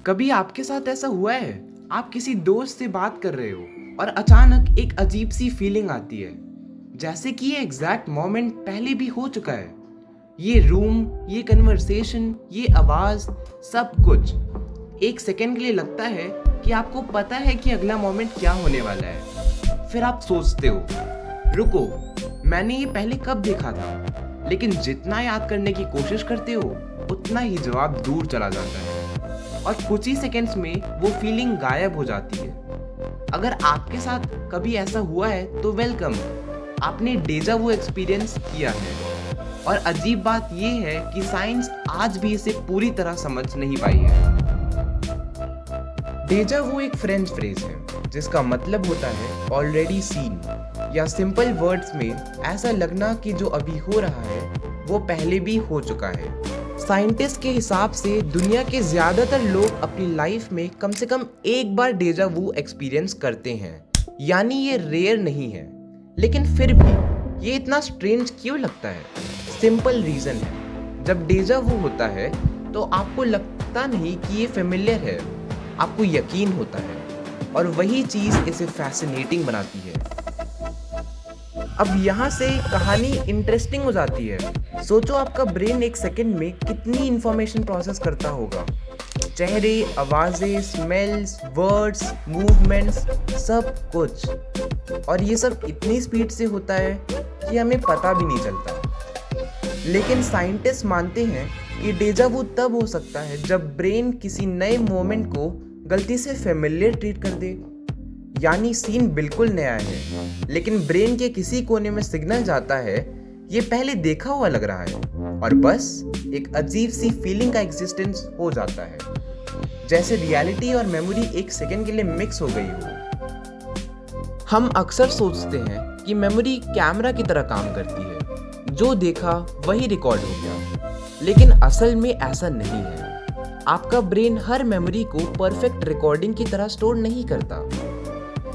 कभी आपके साथ ऐसा हुआ है? आप किसी दोस्त से बात कर रहे हो और अचानक एक अजीब सी फीलिंग आती है, जैसे कि ये एग्जैक्ट मोमेंट पहले भी हो चुका है। ये रूम, ये कन्वर्सेशन, ये आवाज़, सब कुछ एक सेकंड के लिए लगता है कि आपको पता है कि अगला मोमेंट क्या होने वाला है। फिर आप सोचते हो, रुको, मैंने ये पहले कब देखा था? लेकिन जितना याद करने की कोशिश करते हो उतना ही जवाब दूर चला जाता है और कुछ ही सेकंड्स में वो फीलिंग गायब हो जाती है। अगर आपके साथ कभी ऐसा हुआ है तो वेलकम, आपने डेजा वू एक्सपीरियंस किया है। और अजीब बात ये है कि साइंस आज भी इसे पूरी तरह समझ नहीं पाई है। डेजा वू एक फ्रेंच फ्रेज है जिसका मतलब होता है ऑलरेडी सीन, या सिंपल वर्ड्स में ऐसा लगना कि जो अभी हो रहा है वो पहले भी हो चुका है। साइंटिस्ट के हिसाब से दुनिया के ज़्यादातर लोग अपनी लाइफ में कम से कम एक बार डेजा वू एक्सपीरियंस करते हैं, यानी ये रेयर नहीं है। लेकिन फिर भी ये इतना स्ट्रेंज क्यों लगता है? सिंपल रीज़न है, जब डेजा वू होता है तो आपको लगता नहीं कि ये फेमिलियर है, आपको यकीन होता है, और वही चीज़ इसे फैसिनेटिंग बनाती है। अब यहाँ से कहानी इंटरेस्टिंग हो जाती है। सोचो आपका ब्रेन एक सेकंड में कितनी इंफॉर्मेशन प्रोसेस करता होगा। चेहरे, आवाज़ें, स्मेल्स, वर्ड्स, मूवमेंट्स, सब कुछ। और ये सब इतनी स्पीड से होता है कि हमें पता भी नहीं चलता। लेकिन साइंटिस्ट मानते हैं कि डेजा वू तब हो सकता है जब ब्रेन किसी नए मोमेंट को गलती से फेमिलियर ट्रीट कर दे। यानी सीन बिल्कुल नया है, लेकिन ब्रेन के किसी कोने में सिग्नल जाता है ये पहले देखा हुआ लग रहा है, और बस एक अजीब सी फीलिंग का एग्जिस्टेंस हो जाता है, जैसे रियलिटी और मेमोरी एक सेकंड के लिए मिक्स हो गई हो। हम अक्सर सोचते हैं कि मेमोरी कैमरा की तरह काम करती है, जो देखा वही रिकॉर्ड हो गया, लेकिन असल में ऐसा नहीं है। आपका ब्रेन हर मेमोरी को परफेक्ट रिकॉर्डिंग की तरह स्टोर नहीं करता।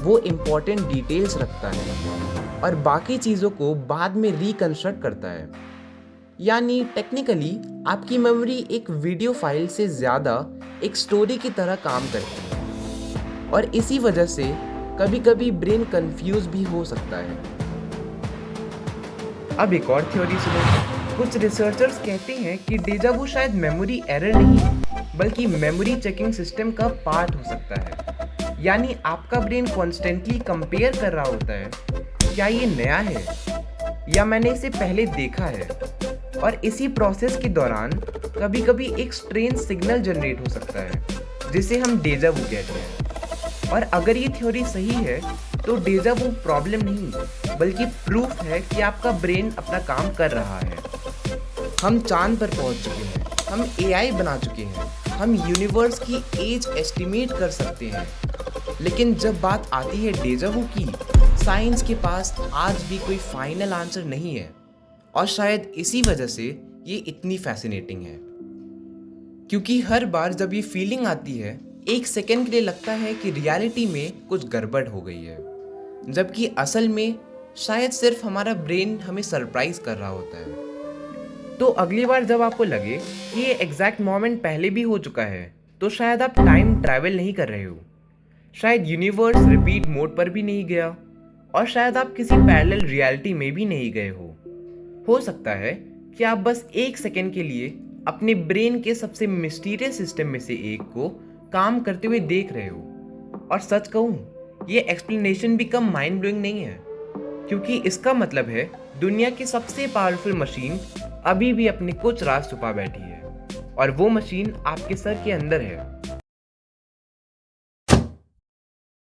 वो इम्पोर्टेंट डिटेल्स रखता है और बाकी चीज़ों को बाद में रिकंस्ट्रक्ट करता है। यानी टेक्निकली आपकी मेमोरी एक वीडियो फाइल से ज़्यादा एक स्टोरी की तरह काम करती है, और इसी वजह से कभी कभी ब्रेन कंफ्यूज भी हो सकता है। अब एक और थ्योरी सुनो। कुछ रिसर्चर्स कहते हैं कि डेजा वू शायद मेमोरी एरर नहीं बल्कि मेमोरी चेकिंग सिस्टम का पार्ट हो सकता है। यानी आपका ब्रेन कॉन्स्टेंटली कंपेयर कर रहा होता है, क्या ये नया है या मैंने इसे पहले देखा है। और इसी प्रोसेस के दौरान कभी कभी एक स्ट्रेंज सिग्नल जनरेट हो सकता है जिसे हम डेजा वू कहते हैं। और अगर ये थ्योरी सही है तो डेजा वू प्रॉब्लम नहीं बल्कि प्रूफ है कि आपका ब्रेन अपना काम कर रहा है। हम चांद पर पहुंच चुके हैं, हम एआई बना चुके हैं, हम यूनिवर्स की एज एस्टिमेट कर सकते हैं, लेकिन जब बात आती है डेजा वू की, साइंस के पास आज भी कोई फाइनल आंसर नहीं है। और शायद इसी वजह से ये इतनी फैसिनेटिंग है, क्योंकि हर बार जब ये फीलिंग आती है एक सेकंड के लिए लगता है कि रियलिटी में कुछ गड़बड़ हो गई है, जबकि असल में शायद सिर्फ हमारा ब्रेन हमें सरप्राइज कर रहा होता है। तो अगली बार जब आपको लगे कि ये एग्जैक्ट मोमेंट पहले भी हो चुका है, तो शायद आप टाइम ट्रैवल नहीं कर रहे हो, शायद यूनिवर्स रिपीट मोड पर भी नहीं गया, और शायद आप किसी पैरेलल रियलिटी में भी नहीं गए हो सकता है कि आप बस एक सेकंड के लिए अपने ब्रेन के सबसे मिस्टीरियस सिस्टम में से एक को काम करते हुए देख रहे हो। और सच कहूँ, ये एक्सप्लेनेशन भी कम माइंड ब्लोइंग नहीं है, क्योंकि इसका मतलब है दुनिया की सबसे पावरफुल मशीन अभी भी अपने कुछ राज छुपा बैठी है, और वो मशीन आपके सर के अंदर है।